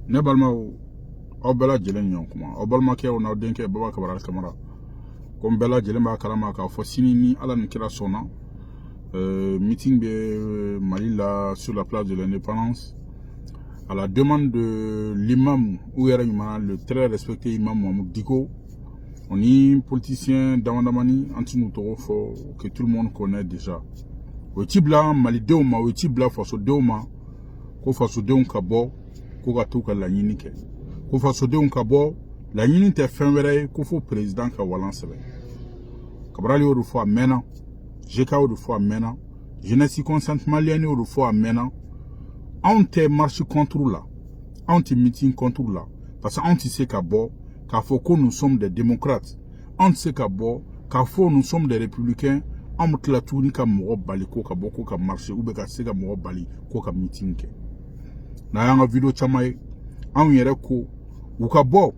ne balma aw bela jelen nyon kuma aw balma ke ona denke baba kabara kamara comme bela jelen ba kalama ka fo sini ni ala ni kira sona meeting de Malila sur la place de l'indépendance à la demande de l'imam le très respecté imam Mohamed Diko. On est politicien d'Amandamani anti-Noutoro que tout le monde connaît déjà. Wetibla Malideoma, Wetibla Fasodeoma, ko Fasodeon Kabo, ko Gatuka la Yinike. Ko Fasodeon Kabo, la Yinite Fenwere, ko fo président Kawalan Kabrali au fois mena, Jeka au fois mena, jeunesse consciente malienne au fois mena. On te marche contre là, on te meeting contre là, parce qu'on sait qu'à bord, qu'à faut que nous sommes des démocrates, on sait qu'à bord, qu'à faut nous sommes des républicains, on me la tourne comme moi bali ko ka boko ka marché ou be ka sega moi bali ko ka meeting ke. Na yanga vidéo chamaye, on yere ko, ou ka bo,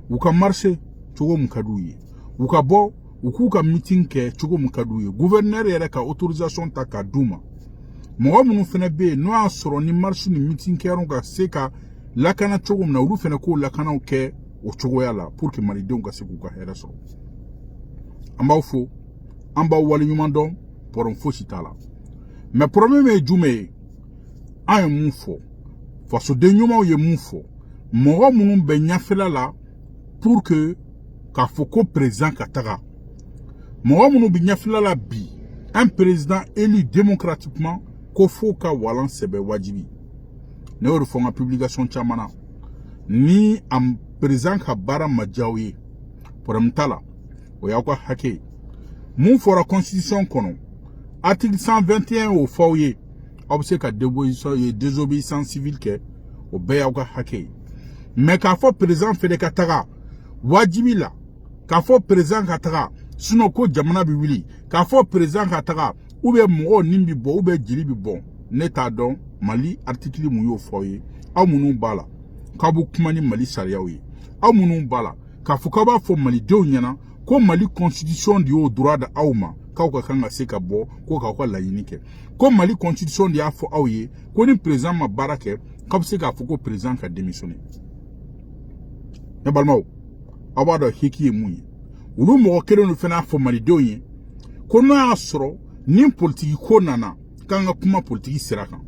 ou ka marché, chogo mukadouye, ou ka bo, ou ka meeting ke chogo mukadouye. Gouverneur yere ka autorisation ta ka douma. Mɔgɔ minnu fɛnɛ bɛ yen n'o y'a sɔrɔ ni marche ni meeting kɛra ka se ka lakana cogo min na olu fɛnɛ k'o lakanaw kɛ o cogoya la pour que malidenw ka se k'u ka hɛrɛ sɔrɔ. An b'aw fo, an b'aw waleɲuman dɔn, pɔrɔn fosi t'a la. Mais problème ye jumɛn ye? An ye mun fɔ, fasoden ɲumanw ye mun fɔ, mɔgɔ minnu bɛ ɲɛfɛla la pour que k'a fɔ ko président ka taga. Mɔgɔ minnu bɛ ɲɛfɛla la bi, un président élu démocratiquement ko fo ka walan sɛbɛ wajibi ne y'o de fɔ n ka publication caman na ni am président ka baara ma diya aw ye problème t'a la o y'aw ka hakɛ ye mun fɔra constitution kɔnɔ article 121 o fɔ aw ye aw bɛ se ka désobéissance civile kɛ o bɛɛ y'aw ka hakɛ ye mais k'a fɔ président fɛnɛ ka taga wajibi la k'a fɔ président ka taga sinon ko jamana bɛ wuli k'a fɔ président ka taga ou bien mɔgɔ nin bi bɔ ou bien jeli bi bɔ ne t'a dɔn Mali article mun y'o fɔ ye aw minnu b'a la k'aw bɛ kuma ni Mali sariyaw ye aw minnu b'a la k'a fɔ k'aw b'a fɔ malidenw ɲɛna ko Mali constitution de y'o droit da aw ma k'aw ka kan ka se ka bɔ ko k'aw ka laɲini kɛ ko Mali constitution de y'a fɔ aw ye ko ni président ma baara kɛ k'aw bɛ se k'a fɔ ko président ka démissionner ne balimaw aw b'a dɔn heki ye mun ye olu mɔgɔ kelen de fana y'a fɔ malidenw ye ko n'o y'a sɔrɔ ni politiki ko nana kan ka kuma politiki sira kan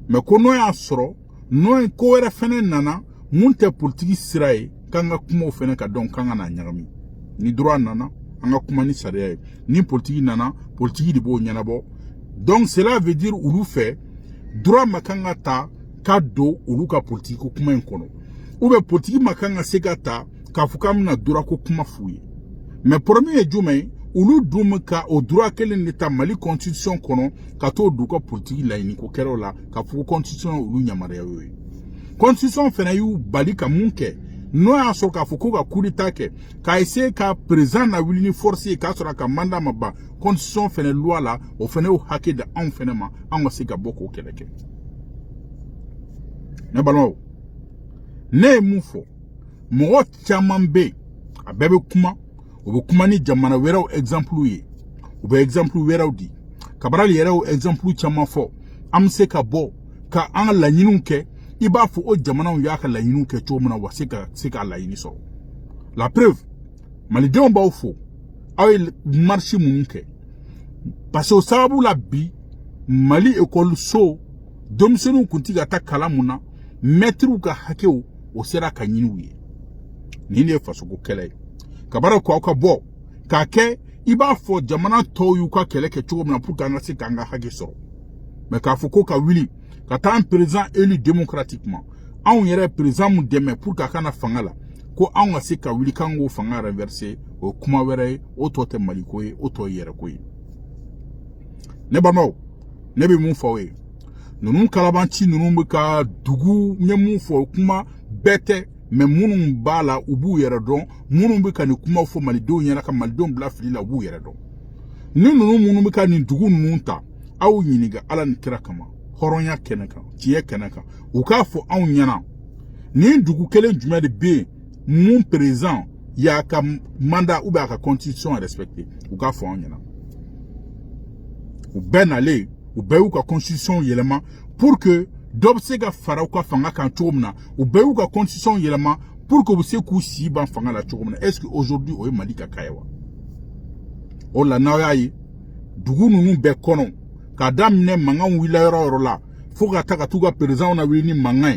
mais ko n'o y'a sɔrɔ n'o ko wɛrɛ fɛnɛ nana mun tɛ politiki sira ye kan ka kuma o fɛnɛ ka dɔn kan ka na ɲagami ni droit nana an ka kuma ni sariya ye ni politiki nana politiki de b'o ɲɛnabɔ donc cela veut dire olu fɛ droit ma kan ka ta ka don olu ka politiki ko kuma in kɔnɔ ou bien politiki ma kan ka se ka ta k'a fɔ k'an bɛna droit ko kuma f'u ye mais premier ye jumɛn ye olu dum ka o droit kelen de ta Mali constitution kɔnɔ ka t'o du ka politique laɲini ko kɛra o la ka fɔ ko constitution olu yamaruya y'o ye constitution fɛnɛ y'u bali ka mun kɛ n'o y'a sɔrɔ k'a fɔ ko ka coup d'état kɛ k'a essayer ka président na wuli ni force ye k'a sɔrɔ a ka mandat ma ban constitution fɛnɛ loi la o fɛnɛ y'o hakɛ da anw fɛnɛ ma an ka se ka bɔ k'o kɛlɛ kɛ ne balimaw ne ye mun fɔ mɔgɔ caman bɛ yen a bɛɛ bɛ kuma o bɛ kuma ni jamana wɛrɛw exemple ye u bɛ exemple wɛrɛw di Cabral yɛrɛ y'o exemple caman fɔ an bɛ se ka bɔ ka an ka laɲiniw kɛ i b'a fɔ o jamanaw y'a ka laɲiniw kɛ cogo min na wa se k'a laɲini sɔrɔ la preuve malidenw b'aw fo aw ye marche minnu kɛ parce que o sababu la bi Mali ekɔliso denmisɛnninw kun tɛ ka taa kalan mun na maîtres ka hakɛw o sera ka ɲini u ye nin de ye fasoko kɛlɛ ye Kabara ko aw ka bɔ k'a kɛ i b'a fɔ jamana tɔw y'u ka kɛlɛ kɛ cogo min na pour que an ka se k'an ka hakɛ sɔrɔ mais k'a fɔ ko ka wuli ka taa un président élu démocratiquement anw yɛrɛ président mun dɛmɛ pour que a kana fanga la ko anw ka se ka wuli k'an k'o fanga renverser o kuma wɛrɛ ye o tɔ tɛ Mali ko ye o tɔ ye yɛrɛ ko ye ne balimaw ne bɛ mun fɔ aw ye ninnu kalabanci ninnu bɛ ka dugu n ye mun fɔ kuma bɛɛ tɛ mais minnu b'a la u b'u yɛrɛ dɔn minnu bɛ ka nin kumaw fɔ malidenw ɲɛna ka malidenw bila fili la u b'u yɛrɛ dɔn ni ninnu minnu bɛ ka nin dugu ninnu ta aw ɲininka ala ni kira kama hɔrɔnya kɛnɛ kan tiɲɛ kɛnɛ kan u k'a fɔ anw ɲɛna nin dugu kelen jumɛn de bɛ yen mun président y'a ka mandat ou bien a ka constitution respecté u k'a fɔ anw ɲɛna u bɛɛ nalen u bɛɛ y'u ka constitution yɛlɛma pour que Dobsega Farauka Fanga Kantomna, ou Beuka Constitution Yelama, pour que vous se coussiez ban Fanga la Chomna. Est-ce qu'aujourd'hui, on est Malika Kayawa? On la Nayaye, Dougoun Bekonon, Kadam ne Mangan Willara Rola, Fogata Tuga Président on a wini Mangan.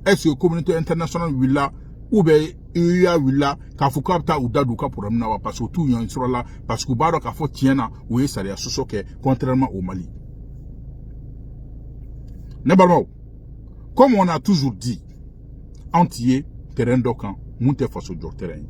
Est-ce que la communauté internationale Willa, ou bien Uya Willa, Kafukapta ou Daduka pour Amnawa, parce que tout y a un sur là, parce que Baro Kafo Tiena, ou Essalia Sosoke, contrairement au Mali. Nebalmao, comme on a toujours dit, entier, terrain d'ocan, monte face au terrain.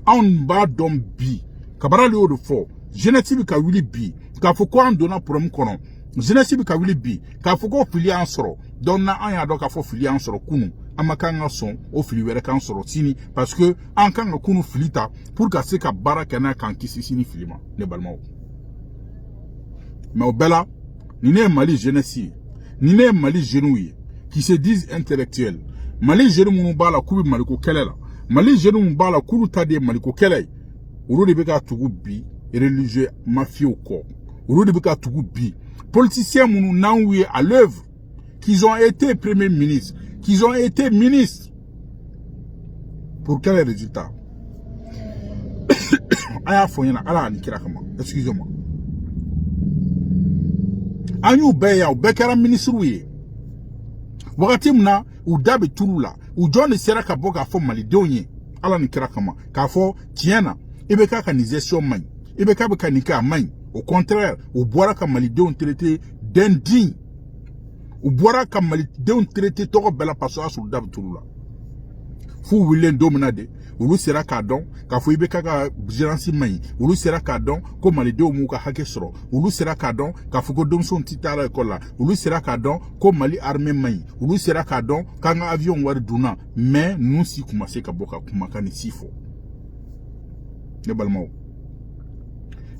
On bat d'homme bi, Kabara le haut de fort, Genesibi ka wili bi, Kafoko en donnant pour un coron, Genesibi ka wili bi, Kafoko filia en soro, donna an ya do Kafo filia en soro kunu, Amakanga son, au filiwere kan soro sini, parce que, en kanga kunu filita, pour que se ka bara kena kan kisi sini filima, Nebalmao. Mais au bella, ni ne Mali Genesi, ni ne Mali genouille, qui se disent intellectuels. Mali jeune mouba la kubi maliko kelela. Mali jeune mouba la kulu tade maliko kelei. Uru de beka tugu bi, religieux mafia au corps. Uru de beka tugu bi. Politiciens mounou nanouye à l'œuvre, qu'ils ont été premiers ministres, qu'ils ont été ministres. Pour quel résultat? Aya foyena, ala nikira kama. Excusez-moi. Anyu beya, ou bekara ministre ouye. Wakati mna udabe turula ujone sera ka boka fo malidonye ala ni kira kama ka fo tiena ibeka ka nizesio man ibeka be kanika man au contraire u boira ka malidon traité d'indigne u boira ka malidon traité to bela paso asu udabe turula fu wilen dominade ulu sera ka don ka fo ibeka ka vigilansi man ulu sera ka don ko malidon mu ka hake soro ulu sera ka don ka fo godom son titara ekola ulu sera ka don ko mali armée man ulu sera ka don kanga avion war duna mais nous si commencer ka boka kumaka ni sifo ne balmao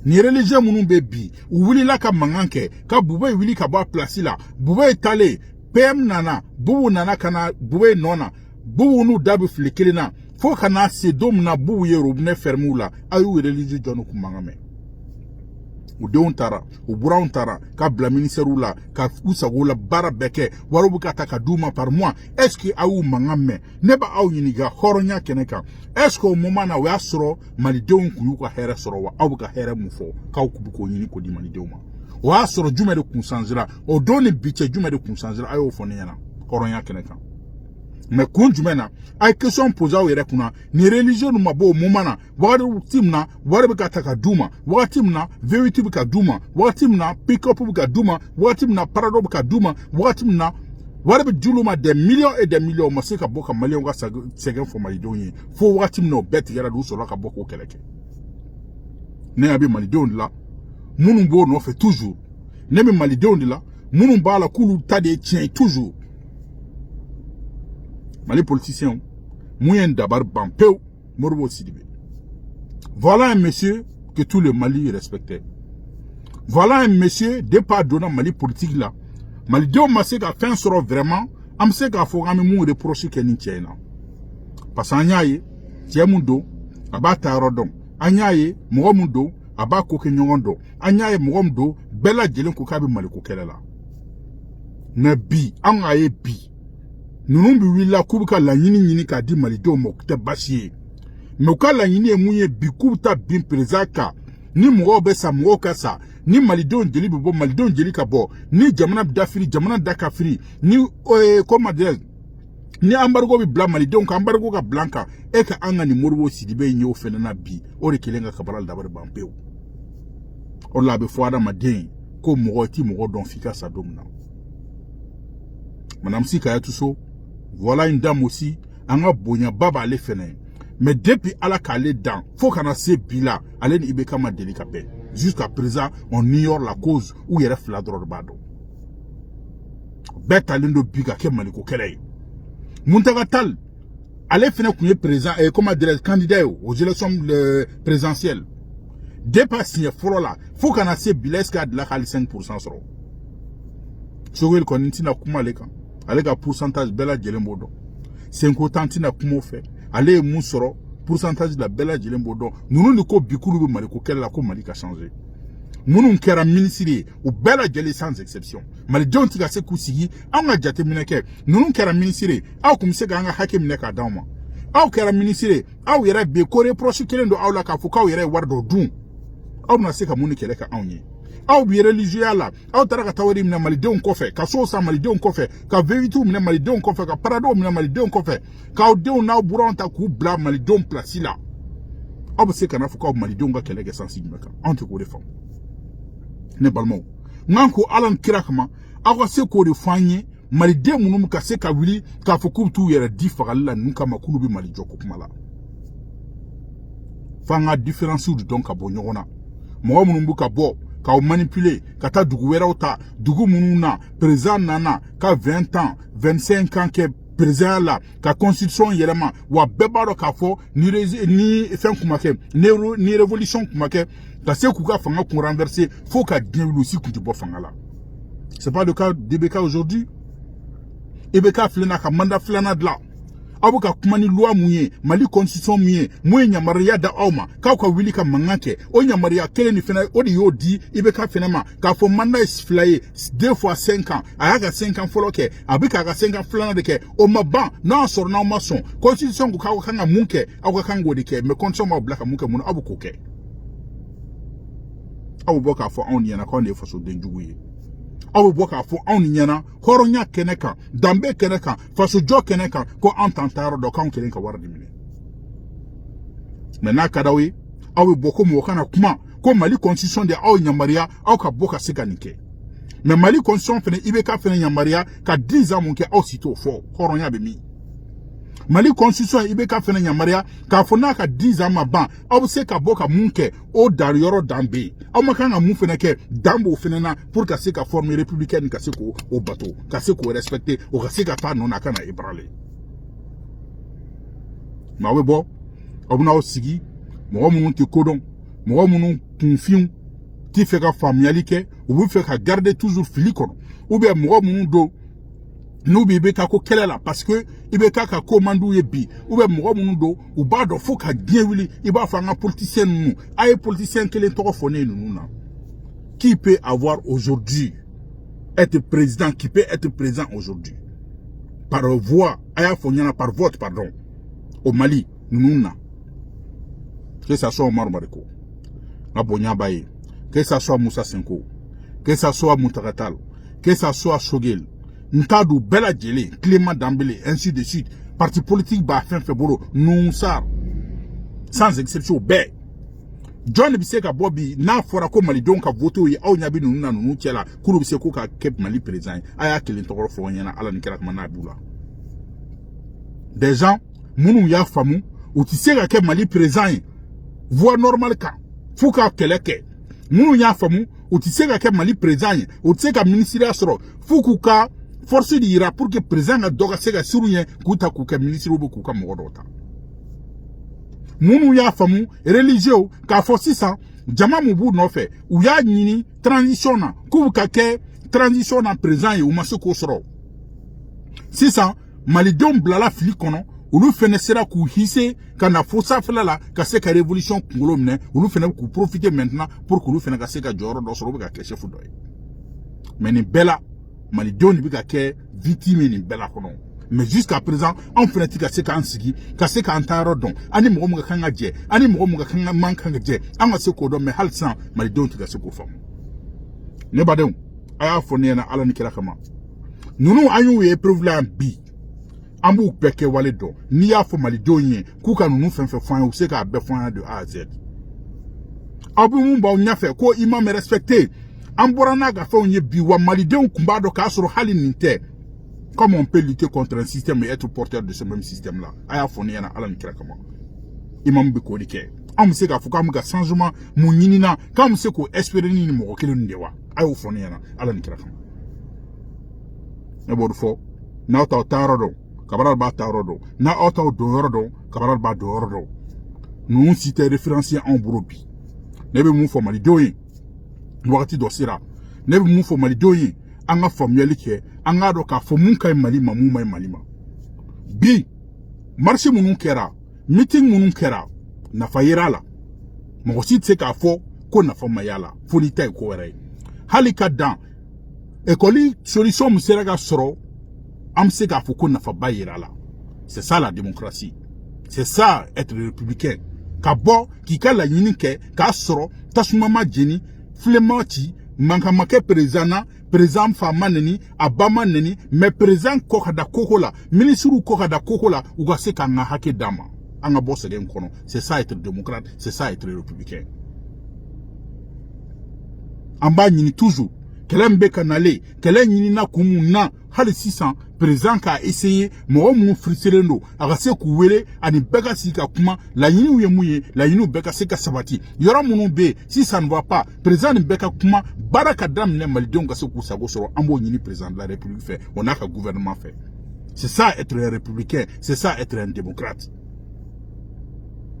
ni religieux munu bebi wili la ka manganke ka bube wili ka ba place la bube tale pem nana bubu nana kana bube nona bubu nu dabu flikelina fo kana se dom na bubu ye robne fermou la ayu religieux jono kumangame u deun tara u buraun tara ka bla ministère la ka usagola bara beke warubu ka taka duma par mois est-ce que awu mangame neba awu yiniga horonya keneka est-ce que au moment na wa soro mali deun ku yuko here soro wa awu ka here mufo ka ku ko yini ko di mali deuma wa soro juma de kunsanzira o doni biche juma de kunsanzira ayo fo nyana horonya keneka mais kun jumena ay question posa were kuna ni religion no mabo momana wari timna wari bika taka duma wari timna verity bika duma wari timna pick up bika duma wari timna parado bika duma wari timna wari be juluma des millions et des millions masika boka malion ga segen fo malidonye fo wari timna bet yara du so la ka boko keleke ne abi malidon la munun bo no fait toujours ne me malidon la munun ba la kulu tade tient toujours. Mali politiciens, moyen d'abord Bampeo, Morbo Sidibé. Voilà un monsieur que tout le Mali respectait. Voilà un monsieur, départ donnant Mali politique là. Mali Dio Masé a fait un sort vraiment, Amsé a fait un mou reproché qu'il n'y a. Parce qu'Anyaye, Tiamundo, Abata Rodon, Anyaye, Moramundo, Abako Kenyondo, Anyaye Moramdo, Bella Djelon Kokabi Maliko Kelela. Ne bi, Angaye bi. Nous bi willa kubuka la nyini ka di malido mokte basie moka la nyini emunye bi kubuta bin prezaka ni mo be sa mo kasa ni malido ndeli bo malido ndeli ka bo ni jamana dafiri jamana dakafiri ni comment dire ni ambargo bi bla malido ka ambargo ka blanca e ka anga ni morwo sidibe nyo fenana bi o de kelenga kabral dabar bampeo o la be foada maden ko mo ti mo don fika sa domna Madame Sika ya tuso. Voilà une dame aussi, anga bonya baba ale fene. Mais depuis ala kale dan, faut qu'on a se bila, ale ni ibeka ma délicape. Jusqu'à présent, on ignore la cause où il reste la drogue bado. Bet alendo biga ke maliko kelei. Muntaga tal, ale fene kouye présent, et comment dire, candidat aux élections présidentielles. Dépassé foro là, faut qu'on a se bila esca de la kali 5% soro. Sogel konintina kuma leka. Ale ka pourcentage bela jelembodo 50 na kumo fe ale mu soro pourcentage la bela jelembodo nunu ni ko bikulu be mali ko kella ko mali ka changer munun kɛra ministre ye u bɛɛ lajɛlen sans exception malidenw tɛ ka se k'u sigi anw ka jateminɛ kɛ ninnu kɛra ministre ye aw kun bɛ se k'an ka hakɛ minɛ k'a d'anw ma aw kɛra ministre ye aw yɛrɛ bɛ ko reproche kelen don aw la k'a fɔ k'aw yɛrɛ ye wari dɔ dun aw bɛna se ka mun ni kɛlɛ kɛ anw ye aw bi religieux la aw taara ka taa wari minɛ malidenw kɔfɛ ka so san malidenw kɔfɛ ka vérités minɛ malidenw kɔfɛ ka paradow minɛ malidenw kɔfɛ k'aw denw n'aw buranw ta k'u bila malidenw place la aw bɛ se ka n'a fɔ k'aw malidenw ka kɛlɛ kɛ sansi jumɛn kan anw tɛ k'o de faamu ne balimaw n'an ko ala ni kira kama aw ka se k'o de fɔ an ye maliden minnu ka se ka wuli k'a fɔ k'u t'u yɛrɛ di fagali la ninnu kama k'olu bɛ mali jɔ ko kuma la f'an ka différence de dɔn ka bɔ ɲɔgɔn na mɔgɔ minnu bɛ ka bɔ k'aw manipuler ka taa dugu wɛrɛw ta dugu minnu na président nana ka 20 ans 25 ans kɛ président la ka constitution yɛlɛma wa bɛɛ b'a dɔn k'a fɔ ni fɛn kun ma kɛ ni révolution kun ma kɛ ka se k'u ka fanga kun renverser fo ka diɲɛ wuli si kun tɛ bɔ fanga la c'est pas le cas d'IBK aujourd'hui IBK filɛ na ka mandat filanan dilan aw bɛ ka kuma ni loi mun ye mali constitution mun ye yamaruya da aw ma k'aw ka wuli ka mankan kɛ o yamaruya kelen ni fɛnɛ o de y'o di IBK fɛnɛ ma k'a fɔ mandat ye fila ye 2 fois 5 ans a y'a ka 5 ans fɔlɔ kɛ a bɛ k'a ka 5 ans filanan de kɛ o ma ban n'a sɔrɔ n'aw ma sɔn constitution ko k'aw ka kan ka mun kɛ aw ka kan k'o de kɛ mais constitution b'aw bila ka mun kɛ mun na aw bɛ k'o kɛ aw bɛ bɔ k'a fɔ anw ɲɛna k'anw de ye fasoden jugu ye aw bɛ bɔ k'a fɔ anw ni ɲɛna hɔrɔnya kɛnɛ kan danbe kɛnɛ kan fasojɔ kɛnɛ kan ko an t'an ta yɔrɔ dɔn k'anw kelen ka wari di minɛ mais n'a ka d'aw ye aw bɛ bɔ ko mɔgɔ kana kuma ko mali constitution de aw yamaruya aw ka bɔ ka se ka nin kɛ mais mali constitution fɛnɛ IBK fɛnɛ yamaruya ka 10 ans mun kɛ aw si t'o fɔ hɔrɔnya bɛ min mali constitution IBK fɛnɛ yamaruya k'a fɔ n'a ka 10 ans ma ban aw bɛ se ka bɔ ka mun kɛ o dari yɔrɔ dan bɛ yen aw ma kan ka mun fɛnɛ kɛ dan b'o fɛnɛ na pour ka se ka forme républicaine ka se k'o bato ka se k'o respecter o ka se ka taa nɔ na ka na ébranler mais aw bɛ bɔ aw bɛna aw sigi mɔgɔ minnu tɛ kodɔn mɔgɔ minnu kunfinw tɛ fɛ ka faamuyali kɛ u bɛ fɛ ka garder toujours fili kɔnɔ ou bien mɔgɔ minnu don n'u bɛ IBK ko kɛlɛ la parce que IBK ka ko man d'u ye bi ou bien mɔgɔ minnu don u b'a dɔn fo ka diɲɛ wuli i b'a fɔ an ka politicien ninnu a ye politicien kelen tɔgɔ fɔ ne ye ninnu na qui peut avoir aujourd'hui être président qui peut être président aujourd'hui par voix a y'a fɔ ɲɛna par vote pardon au Mali ninnu na que ça soit Omar Mariko nka bonya b'a ye que ça soit Moussa Senko que ça soit Muntaka Tall que ça soit Sogel Ntadou bɛɛ lajɛlen Clément Dembélé ainsi de suite parti politique b'a fɛn fɛn bolo Nusar sans exception bɛɛ jɔn de bɛ se ka bɔ bi n'a fɔra ko malidenw ka vote ye aw ɲɛ bɛ ninnu na ninnu cɛ la k'olu bɛ se k'u ka kɛ Mali président ye a y'a kelen tɔgɔ fɔ ɲɛna ala ni kira kuma n'a b'u la des gens minnu y'a faamu u tɛ se ka kɛ Mali président ye voie normale kan f'u ka kɛlɛ kɛ minnu y'a faamu u tɛ se ka kɛ Mali président ye u tɛ se ka ministériya sɔrɔ f'u k'u ka force de yira pour que président ka dɔ ka se ka siru ɲɛ k'u ta k'u kɛ ministre ou k'u ka mɔgɔ dɔw ta minnu y'a faamu religieux k'a fɔ sisan jama mun b'u nɔfɛ u y'a ɲini transition na k'u ka kɛ transition na président ye u ma se k'o sɔrɔ sisan malidenw bilala fili kɔnɔ olu fɛnɛ sera k'u hisse ka na fo sanfɛla la ka se ka révolution kunkolo minɛ olu fɛnɛ k'u profiter maintenant pour que olu fɛnɛ ka se ka jɔyɔrɔ dɔ sɔrɔ u bɛ ka kɛ chef dɔ ye mais nin bɛɛ la malidenw de bɛ ka kɛ victime nin bɛɛ la kɔnɔ mais jusqu'à présent anw fɛnɛ tɛ ka se k'an sigi ka se k'an ta yɔrɔ dɔn ani mɔgɔ min ka kan ka jɛ ani mɔgɔ min ka kan ka man kan ka jɛ an ka se k'o dɔn mais hali sisan malidenw tɛ ka se k'o faamu ne badenw a y'a fɔ ne ɲɛna ala ni kira kama ninnu an y'u ye épreuve la yan bi an b'u bɛɛ kɛ wale dɔn n'i y'a fɔ malidenw ye k'u ka ninnu fɛn fɛn fɔ an ye u bɛ se k'a bɛɛ fɔ an ye de A à Z aw bɛ mun b'aw ɲɛfɛ ko i ma respecté an bɔra n'a ka fɛnw ye bi wa malidenw tun b'a dɔn k'a sɔrɔ hali nin tɛ comme on peut lutter contre un système et être porteur de ce même système là a y'a fɔ ne ɲɛna ala ni kira kama imam bɛ k'o de kɛ anw bɛ se k'a fɔ k'an bɛ ka changement mun ɲini na k'an bɛ se k'o espérer ni mɔgɔ kelen de wa a y'o fɔ ne ɲɛna ala ni kira kama ne b'o de fɔ n'aw t'aw ta yɔrɔ dɔn Cabral b'a ta yɔrɔ dɔn n'aw t'aw don yɔrɔ dɔn Cabral b'a don yɔrɔ dɔn ninnu si tɛ référencier anw bolo bi ne bɛ mun fɔ malidenw ye wagati dɔ sera ne bɛ mun fɔ malidenw ye an ka faamuyali kɛ an k'a dɔn k'a fɔ mun ka ɲi Mali ma mun ma ɲi Mali ma bi marche minnu kɛra meeting minnu kɛra nafa yera la mɔgɔ si tɛ se k'a fɔ ko na fa mayala foni tay ko wéré halika dan école solution musera ga soro am se ka ko na fa bayira la. C'est ça la démocratie. C'est ça être républicain. Kabo ki ka la yini ke ka soro tasumama jeni flemati mankamake président fama neni abama neni mais président kokada kokola ministre kokada kokola ugase ka nga hake dama anga bosse gen kono. C'est ça être démocrate, c'est ça être républicain. Amba nyini toujours kelembe kanale kele nyini na kumuna hali 600 président ka essayé mo mu friserendo agase ku wele ani beka sika kuma la yini uye muye la yini beka sika sabati yora munu be si ça ne va pas président beka kuma baraka dam ne malidon gase ku sago soro ambo nyini président de la république fait on a ka gouvernement fait. C'est ça être un républicain, c'est ça être un démocrate.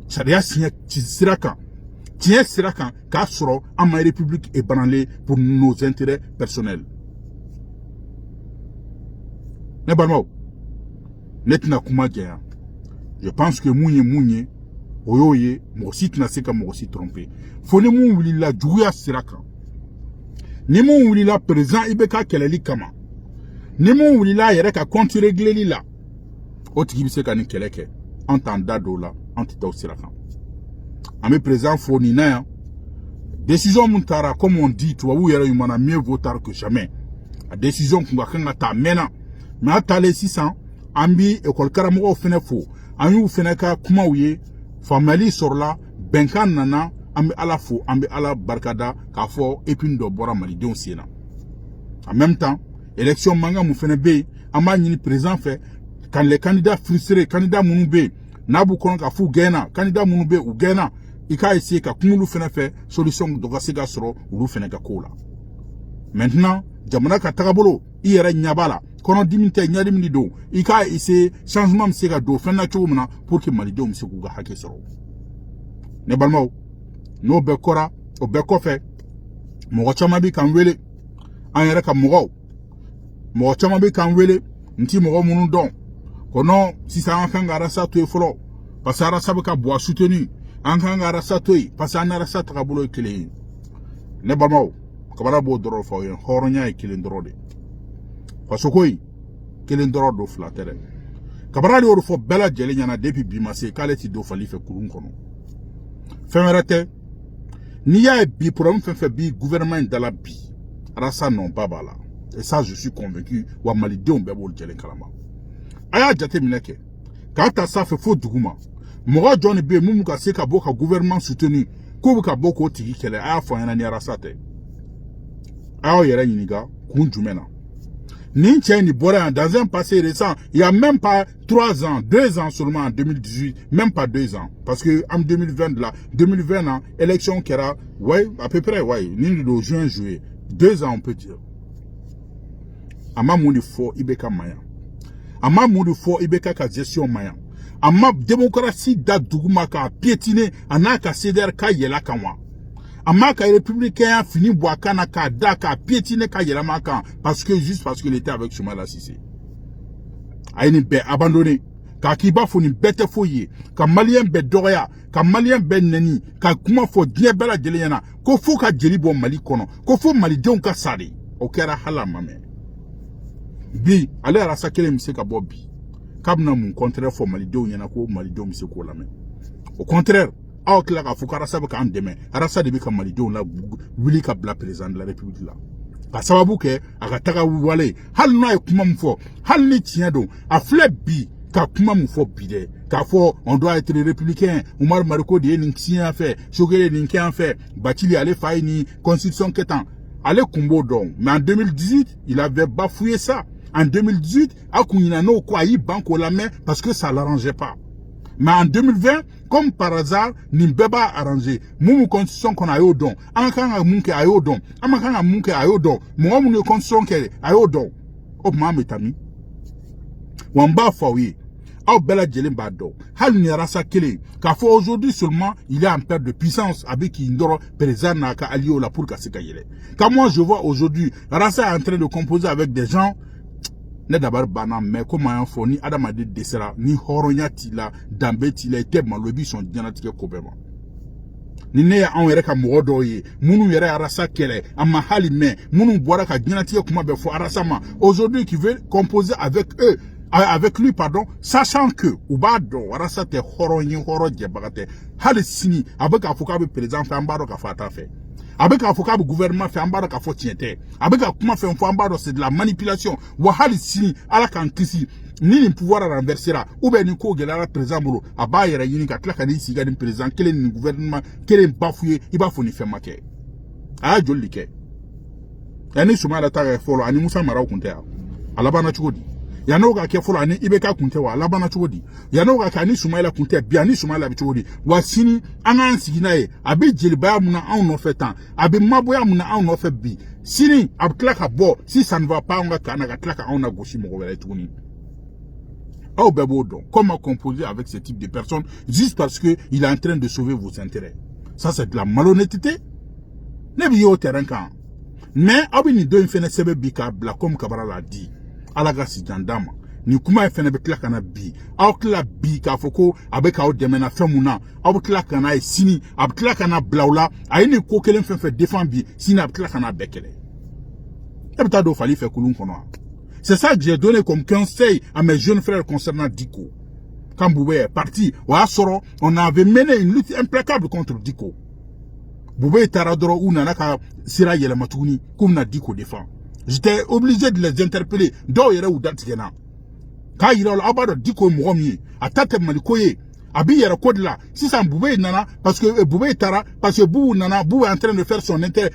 Sharia signé siraka tiens siraka ka soro ama république est branlée pour nos intérêts personnels. Je pense que mounye oyoye mosi tunaseka mosi tromper fone mu wili la juya siraka ni mu wili la président ibeka keleli kama ni mu wili la yere ka compte régler li la otiki biseka ni keleke entenda dola antita siraka ami président foni na décision muntara comme on dit toi ou yere yumana mieux vaut tard que jamais la décision qu'on va kanga ta mena mais atale 600 ambi école karamo fene fo anyu fene ka kuma uye family sorla benkan nana ambi ala fo ambi ala barkada ka fo epindo bora malidon siena en même temps élection manga mu fene be ama nyini président fait quand les candidats frustrés candidat munu be nabu kono ka fu gena candidat munu be u gena ika essayer ka kumulu fene fait solution do ga siga soro ulu fene ka kola maintenant jamana ka tagabolo iyere nyabala kono diminte nyadimni do ika ise changement msega do fenna chumuna pour que malido msiku ga hake soro ne balmo no be kora o be kofe mo chama bi kan wele anyere ka mo chama bi kan wele nti mo munu don kono si sa an kanga rasa to efolo pasara sabaka bois soutenu an kanga rasa to pasana rasa tagabolo kile ne balmo kabara bo doro fo yen horonya kile ndrode Pasokoi kelen doro do flatere kabara li oru fo bela jeli nyana depuis bimase kale ti do fali fe kurun kono femerete ni ya bi problème fe bi gouvernement de la bi rasa non pas bala et ça je suis convaincu wa malidon be bol jeli kalama aya jate mineke ka ta sa fe fo duguma mo John be mumu ka se ka boka gouvernement soutenu ko ka boko tigi kele aya fo yana ni rasa te aya yera nyiniga kunjumena Ninchen Bora, dans un passé récent, il n'y a même pas 3 ans, 2 ans seulement en 2018, même pas 2 ans. Parce que en 2020, là, 2020, élection qui era, ouais, à peu près, ouais, ni juin, juillet, 2 ans on peut dire. Ama mouni fo ibeka maya. Ama mouni fo ibeka ka gestion maya. Ama démocratie da duguma ka piétiner, anaka seder ka yela kanwa. Ama ka républicain fini boakana ka da ka piétiner ka yela maka parce que juste parce qu'il était avec Soumala Cissé. Aïni be abandonné. Ka kiba foni bete foye, ka malien be doya, ka malien be neni, ka kuma fo die bela jeliana, ko fo ka jeli bo Mali kono, ko fo Mali don ka sade. O kera hala mame. Bi ale rasa kele mse ka bobi. Kabna mun contraire fo Mali don yana ko Mali don mse ko lame. Au contraire, aw kila ka fukara sabe ka andeme arasa de bi ka malidon la wili ka bla président de la république la ka sababu ke akataka wale hal no ay kuma mfo hal ni tien do a fleb bi ka kuma mfo bide ka fo on doit être républicain Oumar Mariko de nin a fait Sogele nin a fait Bathily allait faire ni constitution ketan allait kumbo don mais en 2018 il avait bafoué ça en 2018 akunyina no ko ayi banko la main parce que ça l'arrangeait pas. Mais en 2020, comme par hasard, Nimbeba arrangé. Moumu constitution qu'on a eu don. Amakanga munke a eu don. Amakanga munke a eu don. Moumu constitution qu'elle a eu don. Oh, maman, tami. Wamba faouye. Au bela djelem bado. Hal ni rasa kele. Car aujourd'hui seulement, il est en perte de puissance avec Indoro, président Naka Aliola pour Kaseka Yele. Car moi, je vois aujourd'hui, Rasa est en train de composer avec des gens ne d'abord banam mais comment un foni adamade desera ni horonya tila dambe tila te malobi son dianatike kobema ni ne ya anw yɛrɛ ka mɔgɔ dɔw ye minnu yɛrɛ arasa kɛlɛ a ma hali mɛn minnu bɔra ka diɲɛnatigɛ kuma bɛ fɔ arasa ma aujourd'hui qui veut composer avec lui pardon sachant que u b'a dɔn arasa tɛ hɔrɔn ye hɔrɔn jɛbaga tɛ hali sini a bɛ k'a fɔ k'a bɛ président fɛ an b'a dɔn k'a fɔ a t'a fɛ a bɛ k'a fɔ k'a bɛ gouvernement fɛ an b'a dɔn k'a fɔ tiɲɛ tɛ a bɛ ka kuma fɛn fɔ an b'a dɔn c'est de la manipulation wa hali sini ala k'an kisi ni nin pouvoir renversera ou bien ni ko gɛlɛyara président bolo a b'a yɛrɛ ɲini ka tila ka n'i sigi ka nin président kelen nin gouvernement kelen bafoué i b'a fɔ ni fɛn ma kɛ a y'a joli de kɛ yanni Soumaïla ta kɛ fɔlɔ ani Musa Maraw kun tɛ yan a labanna cogo di yan'o ka kɛ fɔlɔ ani IBK kun tɛ wa a labanna cogo di yan'o ka kɛ ani Soumaïla kun tɛ bi ani Soumaïla bɛ cogo di wa sini an k'an sigi n'a ye a bɛ jelibaya mun na anw nɔfɛ tan a bɛ maboya mun na anw nɔfɛ bi sini a bɛ tila ka bɔ si ça ne va pas anw ka kan na ka tila ka anw na gosi mɔgɔ wɛrɛ tuguni. Aw bɛɛ b'o dɔn comment composer avec ce type de personnes juste parce que il est en train de sauver vos intérêts. Ça c'est de la malhonnêteté. Ne bɛ ye o terrain kan mais aw bɛ nin dɔ in fɛnɛ sɛbɛn bi k'a bila comme Kabara l'a dit ala ka sijan d'a ma nin kuma in fɛnɛ bɛ tila ka na bi aw tila bi k'a fɔ ko a bɛ k'aw dɛmɛ na fɛn mun na aw bɛ tila ka n'a ye sini a bɛ tila ka na bila aw la a ye nin ko kelen fɛn fɛn défend bi sini a bɛ tila ka n'a bɛɛ kɛlɛ e bɛ taa don fali fɛ kulun kɔnɔ. C'est ça que j'ai donné comme conseil à mes jeunes frères concernant Diko. Quand Boubé est parti, on avait mené une lutte implacable contre Diko. Boubé est taradoro ou nanaka sira yelamatouni, comme na Diko défend. J'étais obligé de les interpeller. Do yere ou datigena. Quand il a l'abado Diko mouromi, à tate malikoye, abi yere code là. Si ça Boubé nana, parce que Boubé tara, parce que Boubou nana, Boubou est en train de faire son intérêt,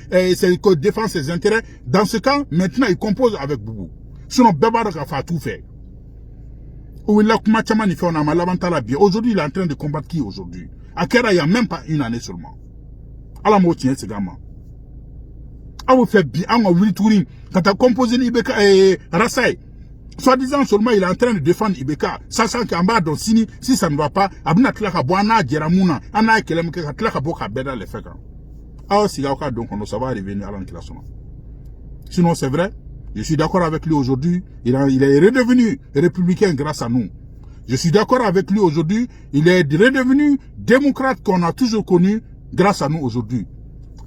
défend ses intérêts. Dans ce cas, maintenant il compose avec Boubou. Sinon, Bébara a tout fait. Aujourd'hui, il est en train de combattre qui aujourd'hui? À Kera, il n'y a même pas une année seulement. À la moitié, c'est gamin. A vous fait bien, on a touring. Quand tu as composé Ibeka et Rassaï, soi-disant seulement, il est en train de défendre Ibeka. Sachant qu'en bas, donc, si ça ne va pas, Abna Tlaka Boana, Djeramouna, Anna Kelemke, Tlaka Boka Beda le fait. Ah, si donc, ça va revenir à l'enclassement. Sinon, c'est vrai. Je suis d'accord avec lui aujourd'hui. Il est redevenu républicain grâce à nous. Je suis d'accord avec lui aujourd'hui. Il est redevenu démocrate qu'on a toujours connu grâce à nous aujourd'hui.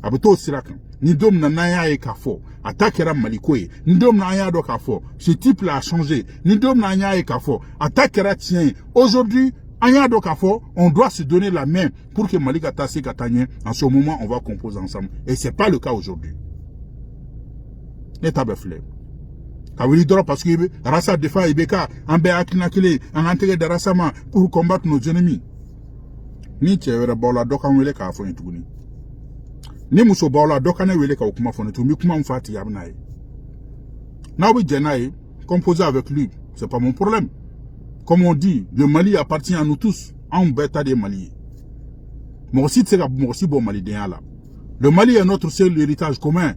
Abuto Sirakan. Nidom Nanaya et Kafo. Atakera Malikoye. Nidom Naya do Kafo. Ce type-là a changé. Nidom Naya et Kafo. Atakera tient. Aujourd'hui, Anya do Kafo, on doit se donner la main pour que Malika Tassé Katanye, en ce moment, on va composer ensemble. Et c'est pas le cas aujourd'hui. L'état beflé. Parce que Rassa défend Ibeka, en Béakinakele, en entrée de Rassama pour combattre nos ennemis. Ni tchèvre bola doka wele ka fo ntuguni. Ni muso bola doka na wele ka okuma fo ntuguni kuma mfati yabnaye. Na obi jenaye, composer avec lui, c'est pas mon problème. Comme on dit, le Mali appartient à nous tous, en bêta des Maliens. Moi aussi c'est bon Mali là. Le Mali est notre seul héritage commun.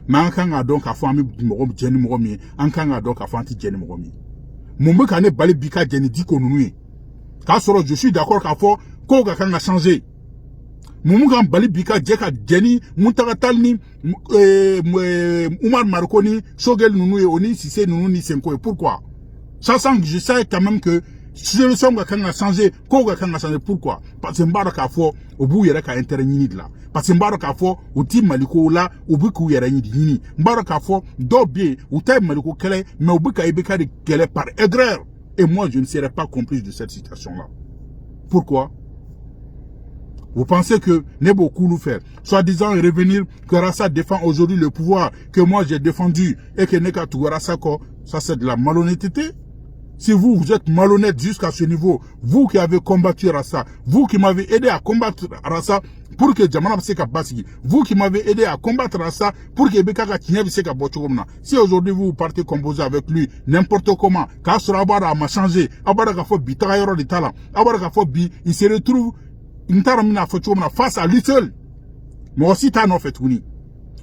Mais en kanga donc à famille morom jeni moromi en kanga donc à fanti jeni moromi mon kane bali bika jeni diko nunu ka soro je suis d'accord qu'à fo ko ga kanga changer mon kan bali bika jeka jeni muntaka talni Oumar Marconi Sogel nunu et oni si c'est nunu ni senko pourquoi ça sent que je sais quand même que si le son ga kanga changer ko ga kanga changer pourquoi parce que mbaraka fo obu yere ka intérêt ni là. Parce que Mbaraka fo ou ti maliko la ou biku yere ni Mbaraka fo do bien ou ta maliko kele mais ou bika ibeka de kele par aigreur et moi je ne serais pas complice de cette situation là. Pourquoi? Vous pensez que Nebo Koulou faire soi-disant revenir que Rassa défend aujourd'hui le pouvoir que moi j'ai défendu et que Neka Touarassa ça c'est de la malhonnêteté? Si vous êtes malhonnête jusqu'à ce niveau, vous qui avez combattu Rassa, vous qui m'avez aidé à combattre Rassa pour que Djamana Seka Bassi, vous qui m'avez aidé à combattre Rassa pour que Bekaka Kinyabi Seka Bochogomna, si aujourd'hui vous partez composer avec lui n'importe comment, car ce Abara m'a changé, Abara Gafo Bitayoro de Tala, Abara Gafo Bi, il se retrouve face à lui seul. Moi aussi t'as non fait tourner.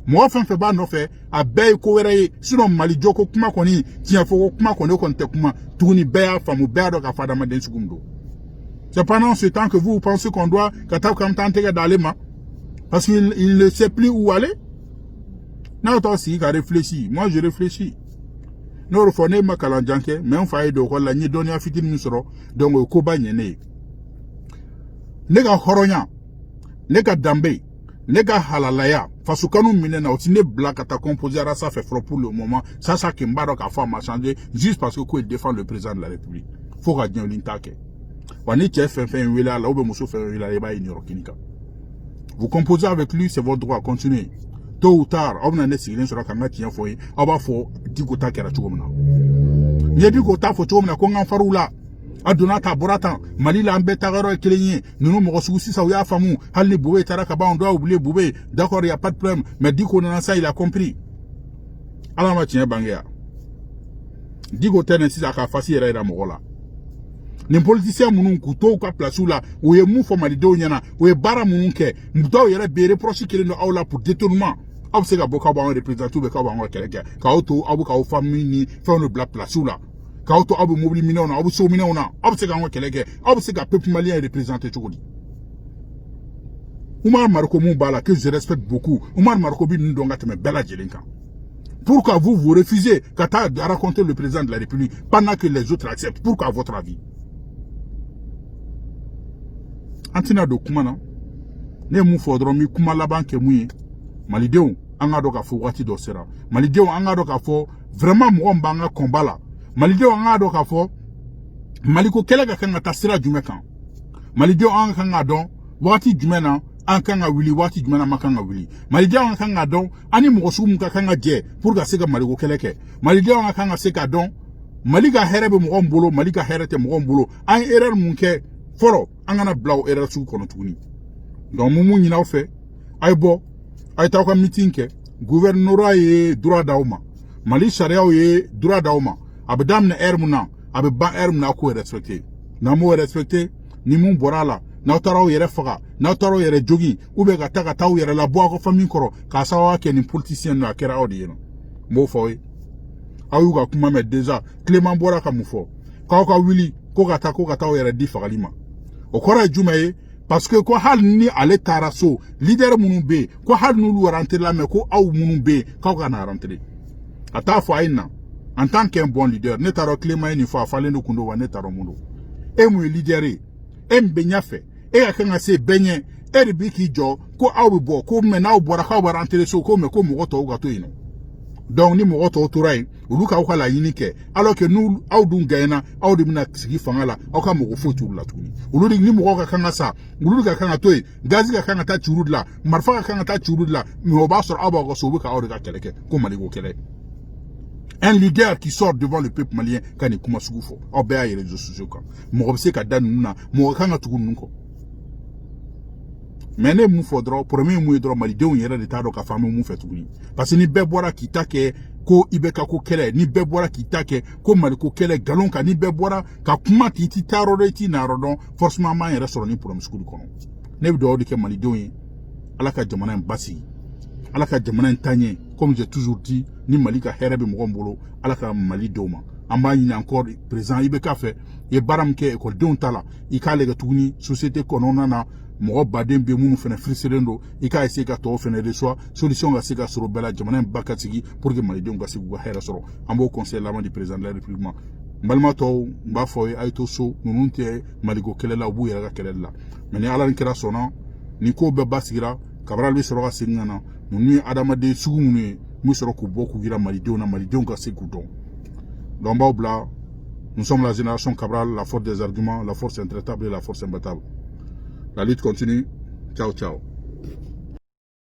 Moi fin fait ba no fait a bay ko wéré sinon mali joko kuma koni tiens fo kuma koni kon te kuma tourni bay famu bay do ka fada ma den sugumdo. C'est pendant ce temps que vous pensez qu'on doit katab kam tenter d'aller ma parce qu'il ne sait plus où aller. Non toi aussi qui réfléchi, moi je réfléchis. No refone ma kalanjanke mais on faille do ko la ni donia fitin musoro donc ko ba nyene. Nega horonya nega dambe, nega halalaya, fasukanu minena, aussi ne blague à ta composer à ça fait pour le moment, ça qui m'barok a fait m'a changé, juste parce que quoi il défend le président de la République. Faut gagner l'intake. Wani tchef fait un wila, là où monsieur fait un wila, les bails kinika. Vous composez avec lui, c'est votre droit, continuez. Tôt ou tard, on a essayé sur la caméra qui a fait, on va faire 10 gouttes à la chouamna. Il y a 10 gouttes à chouamna, qu'on en faroula. Adonata Boratan, Malila Ambetagaro et Kéligné, nous nous ressources à Ouya Famou, Halli Boubé, Tarakaba, on doit oublier Boubé, d'accord, il n'y a pas de problème, mais dit qu'on a ça, il a compris. Alors, ma tiens, Bangia. Dit qu'on a ainsi à Kafasi et à Morola. Les politiciens moun couteau quoi place là où est mou formalité nyana où est bara moun ke mutaw yere bere proche kele no awla pour détournement ab se ga boka ba représenter be ka ba ngwa keleke ka auto abu ka famille ni fa no black place là ka auto abu mobili minona abu so minona ab se ga ngwa keleke ab se ga peuple malien représenter chokodi Oumar Marko Moubala que je respecte beaucoup Oumar Marko bi ndonga teme bela jelinka. Pourquoi vous refusez Kata de raconter le président de la République pendant que les autres acceptent? Pourquoi à votre avis? Antina do kumana ne mu fodro mi kuma laban ke muye malideo anga do ka fo wati do sera malideo anga do ka fo vraiment mo mbanga kombala malideo anga do ka fo maliko kelega kanga tasira jumekan malideo anga kanga don wati jumena ankanga wili wati jumena makanga wili malideo anga kanga don ani mo sum ka kanga je pour ga sega maliko keleke malideo anga kanga seka don maliga herebe mo mbolo maliga herete mo mbolo an erreur munke foro angana blau erreur su kono tuni donc mumu nyina o fe ay bo ay taw ka meeting ke gouvernorat ye droit dauma mali sharia ye droit dauma abdam na ermuna abba ermuna ko respecter na mo respecter ni mun borala na taraw yere faga na taraw yere jogi ube ga taga taw yere la bo ko famille koro ka sawa ke ni politicien no akera odi yeno mo foy ayuga kuma me déjà Clément Bora ka mufo ka wili ko ga taw yere di fagalima okora jumaye parce que ko hal ni ale taraso leader munube ko hal nulu rentrer la mais ko aw munube ka na rentrer ata fo aina en tant qu'un bon leader ne taro Clément ni fo fallait no kundo wa ne taro mundo e mu leader e mbenya fe e akanga se benye e ribiki jo ko aw bo ko me na bora ka rentrer so ko me ko mo to ga to ino donc ni mo to turai uluka ko la yinike alors que nous audun gaina audu mina sigi fangala aka mo fo turula tuni uludi ni mo ka kanga sa uludi ka kanga toy gazi ka kanga ta churudla marfa ka kanga ta churudla mi ho ba sor aba ko so ka audu ka keleke ko maligo kele un leader qui sort devant le peuple malien kani kuma sugufo oba ya réseaux sociaux ka mo ko se ka danuna mo kanga tugun ko mais ne mu fodro premier mu yedro malideu yera de tado ka famu mu fetuguni parce que ni bebora kitake ko ibeka ko kele ni bebora kitake ko maliko kele galon ka ni bebora ka kuma titi taroreti na rodon forcément ma yera soro ni pour mskulu kono ne bi do de ke malideu yin alaka jamana mbasi alaka jamana tanye comme j'ai toujours dit ni malika herebe mo gombolo alaka malideu ma amba ni encore présent ibeka fait e baram ke école don tala ikale ga tuguni société konona na mo baden be munu fene friserendo ika essayer ka to fene de soit solution ga sega soro bela jamana bakatigi pour que malideu ga sigu ga hera soro ambo conseil l'amant du président de la république mbalma to mba foy ay to so nununte maligo kelela bu yara kelela mais ala nkira sona ni ko be basigira kabral bi soro ga singana nunu adama de sugu munu mu soro ko boku gira malideu na malideu ga sigu don lomba bla nous sommes la génération Cabral, la force des arguments, la force intraitable et la force imbattable. La lutte continue. Ciao, ciao.